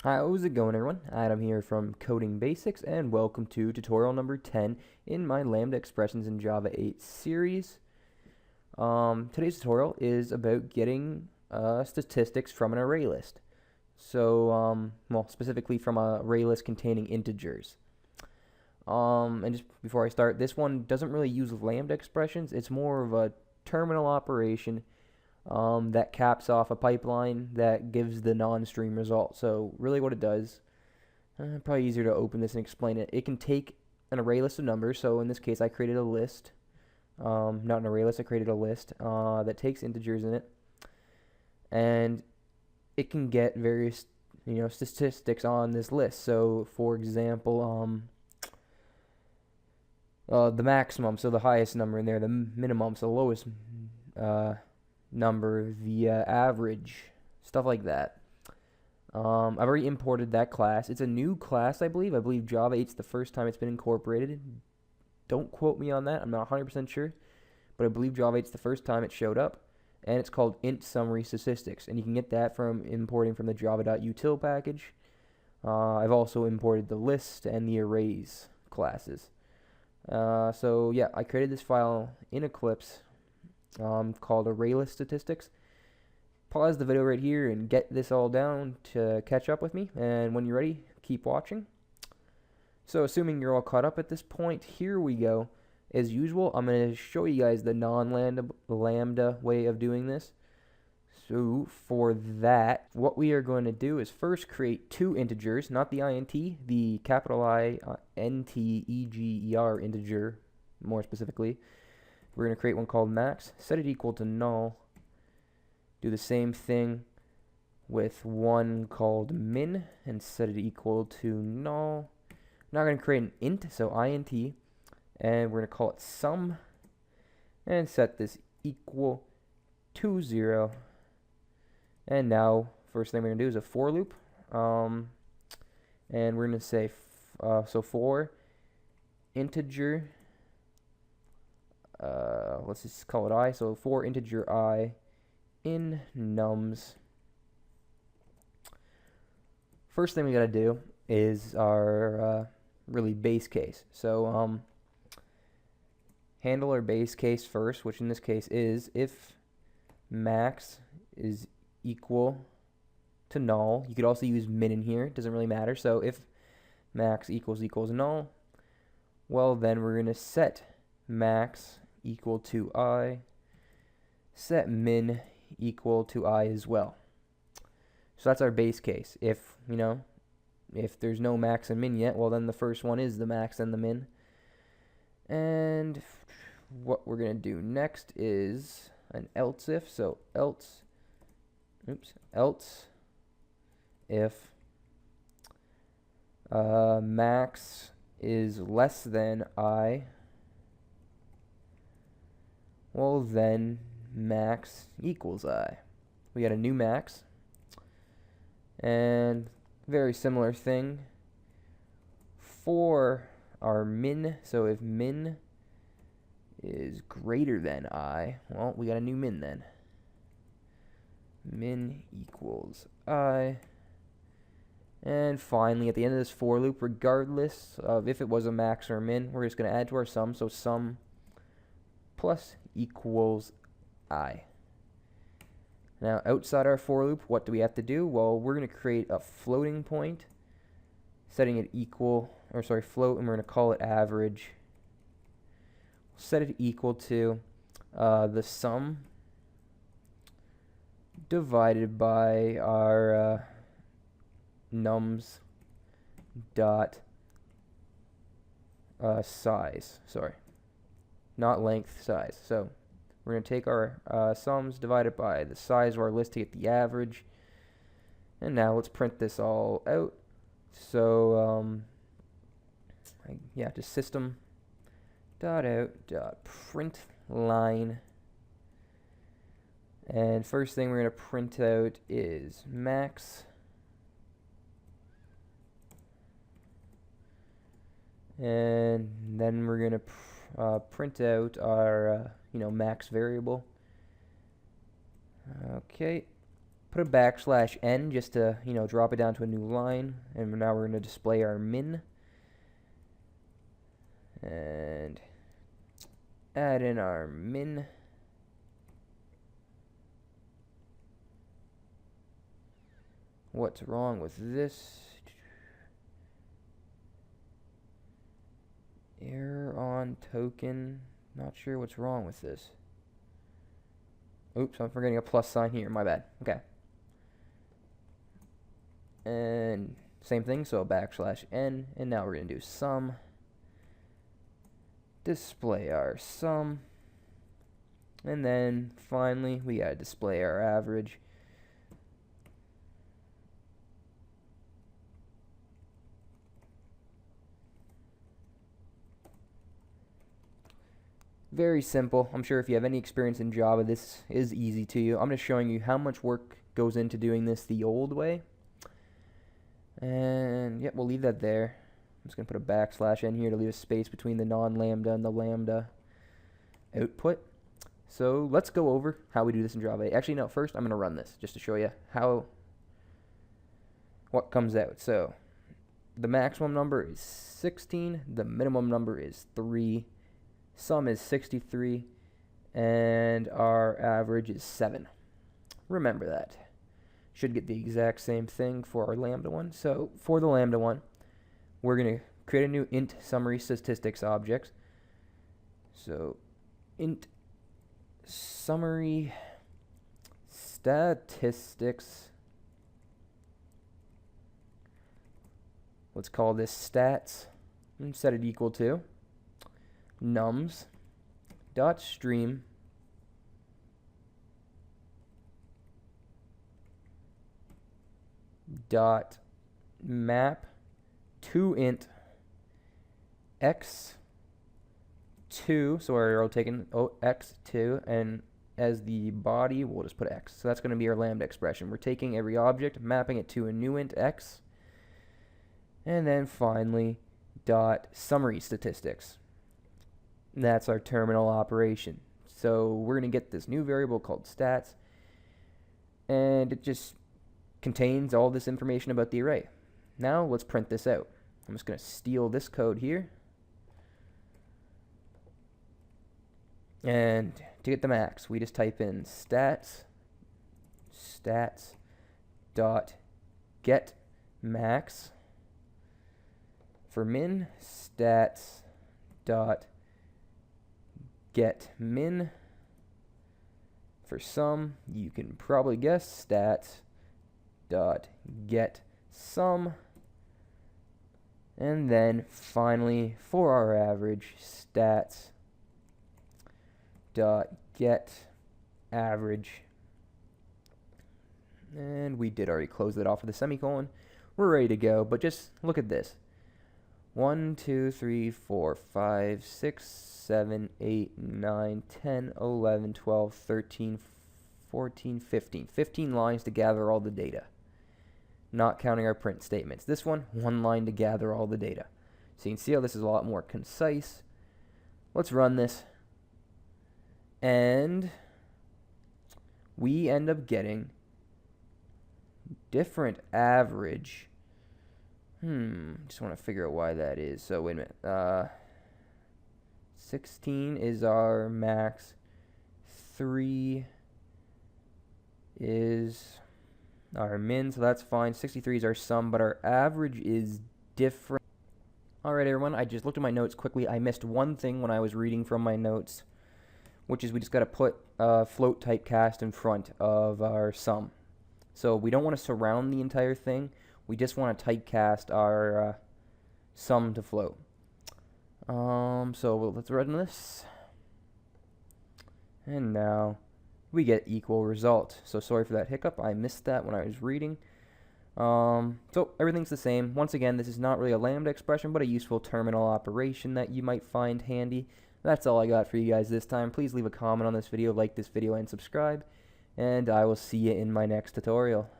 How's it going, everyone? Adam here from Coding Basics, and welcome to tutorial number 10 in my Lambda Expressions in Java 8 series. Today's tutorial is about getting statistics from an array list. So, well, specifically from an array list containing integers. And just before I start, this one doesn't really use Lambda expressions. It's more of a terminal operation that caps off a pipeline that gives the non-stream result. So really what it does, probably easier to open this and explain it. It can take an array list of numbers. So in this case, I created a list, not an array list, I created a list that takes integers in it. And it can get various, statistics on this list. So for example, the maximum, so the highest number in there, the minimum, so the lowest number, the average, stuff like that. I've already imported that class. It's a new class, I believe. I believe Java 8's the first time it's been incorporated. Don't quote me on that. I'm not 100% sure. But I believe Java 8's the first time it showed up. And it's called int summary statistics. And you can get that from importing from the java.util package. I've also imported the list and the arrays classes. So yeah, I created this file in Eclipse called ArrayList statistics. Pause the video right here and get this all down to catch up with me, and when you're ready, keep watching. So assuming you're all caught up at this point, here we go. As usual, I'm going to show you guys the non-lambda way of doing this. So for that, what we are going to do is first create two integers, not the int, the capital I, integer integer, more specifically. We're going to create one called max, set it equal to null. Do the same thing with one called min and set it equal to null. Now we're going to create an int, so int, and we're going to call it sum and set this equal to 0. And now, first thing we're going to do is a for loop. And we're going to say, so for integer, let's just call it I. So for integer I in nums. First thing we got to do is our really base case. So handle our base case first, which in this case is if max is equal to null. You could also use min in here. It doesn't really matter. So if max equals null, well then we're going to set max equal to I, set min equal to I as well. So that's our base case. If there's no max and min yet, well then the first one is the max and the min. And what we're going to do next is an else if. So else if max is less than I, well then max equals I. We got a new max. And very similar thing for our min. So if min is greater than I, well, we got a new min then. Min equals I. And finally, at the end of this for loop, regardless of if it was a max or a min, we're just going to add to our sum. So sum plus equals I. Now, outside our for loop, what do we have to do? Well, we're going to create a floating point, setting it float, and we're going to call it average. Set it equal to the sum divided by our nums dot size. Sorry, not length, size. So we're going to take our sums divided by the size of our list to get the average. And now let's print this all out. So just system dot out dot print line. And first thing we're going to print out is max. And then we're going to print out our max variable. Okay, Put a \n just to, drop it down to a new line. And now we're going to display our min. And add in our min. What's wrong with this? Error on token. Not sure what's wrong with this. Oops, I'm forgetting a plus sign here. My bad. Okay. And same thing, so \n. And now we're going to do sum. Display our sum. And then finally, we got to display our average. Very simple. I'm sure if you have any experience in Java, this is easy to you. I'm just showing you how much work goes into doing this the old way. And yep, we'll leave that there. I'm just going to put a \n here to leave a space between the non-lambda and the lambda output. So let's go over how we do this in Java. Actually, no, first I'm going to run this just to show you what comes out. So the maximum number is 16, the minimum number is 3. Sum is 63, and our average is 7. Remember that. Should get the exact same thing for our lambda one. So for the lambda one, we're going to create a new int summary statistics object. So int summary statistics. Let's call this stats and set it equal to nums dot stream dot map to int x2, so our arrow taken x2, and as the body we'll just put x. So that's going to be our lambda expression. We're taking every object, mapping it to a new int x, and then finally dot summary statistics. That's our terminal operation. So we're going to get this new variable called stats, and it just contains all this information about the array. Now let's print this out. I'm just going to steal this code here, and to get the max we just type in stats dot get max. For min, stats dot get min. For sum, you can probably guess, stats dot get sum. And then finally for our average, stats dot get average. And we did already close that off with a semicolon. We're ready to go, but just look at this. 1, 2, 3, 4, 5, 6, 7, 8, 9, 10, 11, 12, 13, 14, 15. 15 lines to gather all the data, not counting our print statements. This one line to gather all the data. So you can see how this is a lot more concise. Let's run this. And we end up getting different average. Just want to figure out why that is. So wait a minute. 16 is our max. 3 is our min, so that's fine. 63 is our sum, but our average is different. Alright everyone, I just looked at my notes quickly. I missed one thing when I was reading from my notes, which is we just got to put float typecast in front of our sum. So we don't want to surround the entire thing. We just want to typecast our sum to float. So let's run this. And now we get equal result. So sorry for that hiccup. I missed that when I was reading. So everything's the same. Once again, this is not really a lambda expression, but a useful terminal operation that you might find handy. That's all I got for you guys this time. Please leave a comment on this video, like this video, and subscribe. And I will see you in my next tutorial.